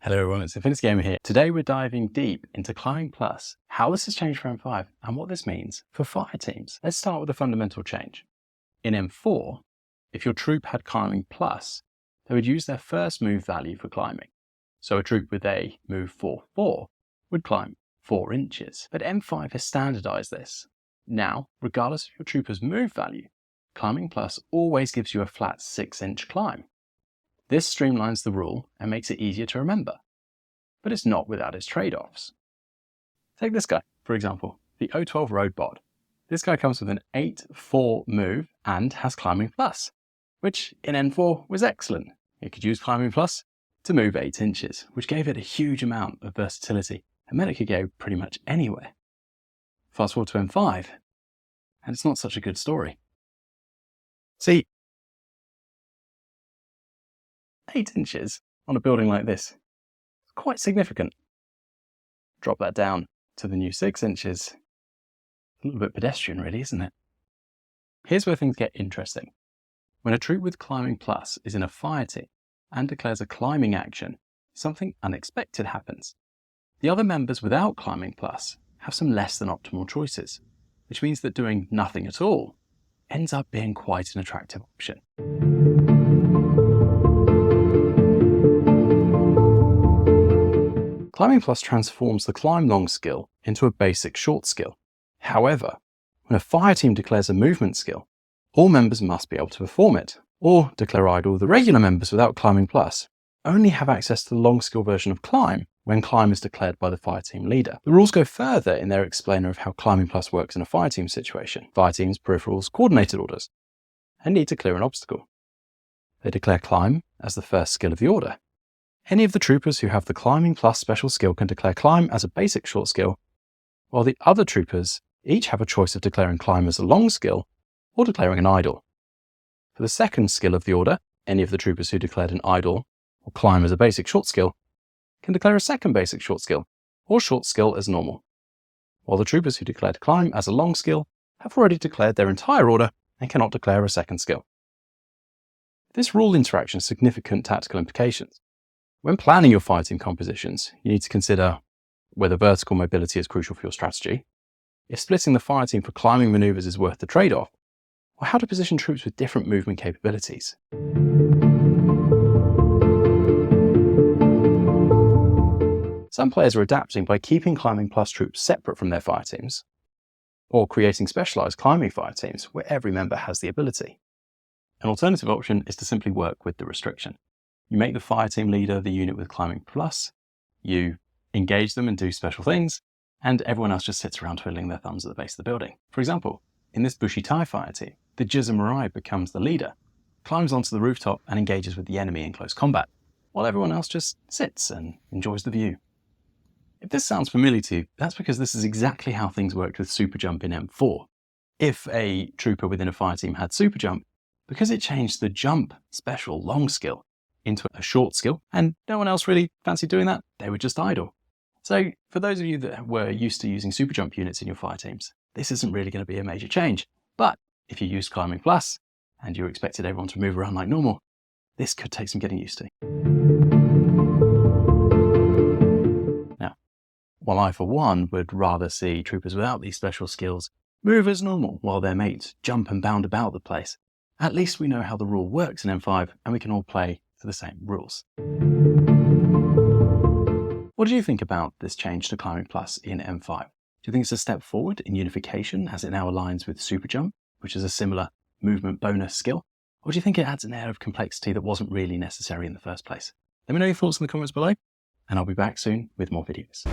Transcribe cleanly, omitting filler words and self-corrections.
Hello everyone, it's Infinity Gamer here. Today we're diving deep into Climbing Plus, how this has changed for M5 and what this means for fire teams. Let's start with a fundamental change. In M4, if your troop had Climbing Plus, they would use their first move value for climbing. So a troop with a move 4-4 would climb 4 inches. But M5 has standardized this. Now, regardless of your trooper's move value, Climbing Plus always gives you a flat 6-inch climb. This streamlines the rule and makes it easier to remember, but it's not without its trade-offs. Take this guy, for example, the 012 Road Bod. This guy comes with an 8-4 move and has Climbing Plus, which in N4 was excellent. It could use Climbing Plus to move 8 inches, which gave it a huge amount of versatility and meant it could go pretty much anywhere. Fast forward to M5, and it's not such a good story. See, 8 inches on a building like this is quite significant. Drop that down to the new 6 inches. A little bit pedestrian really, isn't it? Here's where things get interesting. When a troop with Climbing Plus is in a fire team and declares a climbing action, something unexpected happens. The other members without Climbing Plus have some less than optimal choices, which means that doing nothing at all ends up being quite an attractive option. Climbing Plus transforms the climb long skill into a basic short skill. However, when a fire team declares a movement skill, all members must be able to perform it, or declare idle. The regular members without Climbing Plus only have access to the long skill version of climb when climb is declared by the fire team leader. The rules go further in their explainer of how Climbing Plus works in a fire team situation. Fire teams, peripherals, coordinated orders, and need to clear an obstacle. They declare climb as the first skill of the order. Any of the troopers who have the Climbing Plus special skill can declare climb as a basic short skill, while the other troopers each have a choice of declaring climb as a long skill or declaring an idle. For the second skill of the order, any of the troopers who declared an idle or climb as a basic short skill can declare a second basic short skill or short skill as normal, while the troopers who declared climb as a long skill have already declared their entire order and cannot declare a second skill. This rule interaction has significant tactical implications. When planning your fire team compositions, you need to consider whether vertical mobility is crucial for your strategy, if splitting the fire team for climbing maneuvers is worth the trade-off, or how to position troops with different movement capabilities. Some players are adapting by keeping Climbing Plus troops separate from their fire teams, or creating specialised climbing fire teams where every member has the ability. An alternative option is to simply work with the restriction. You make the fire team leader the unit with Climbing Plus, you engage them and do special things, and everyone else just sits around twiddling their thumbs at the base of the building. For example, in this Bushy Thai fire team, the Jizamarai becomes the leader, climbs onto the rooftop and engages with the enemy in close combat, while everyone else just sits and enjoys the view. If this sounds familiar to you, that's because this is exactly how things worked with Super Jump in M4. If a trooper within a fire team had Super Jump, because it changed the jump special long skill into a short skill, and no one else really fancied doing that, they would just idle. So for those of you that were used to using super jump units in your fire teams, this isn't really going to be a major change. But if you used Climbing Plus and you expected everyone to move around like normal, this could take some getting used to. Now, while I for one would rather see troopers without these special skills move as normal while their mates jump and bound about the place, at least we know how the rule works in M5 and we can all play to the same rules. What do you think about this change to Climbing Plus in M5? Do you think it's a step forward in unification as it now aligns with Super Jump, which is a similar movement bonus skill? Or do you think it adds an air of complexity that wasn't really necessary in the first place? Let me know your thoughts in the comments below, and I'll be back soon with more videos.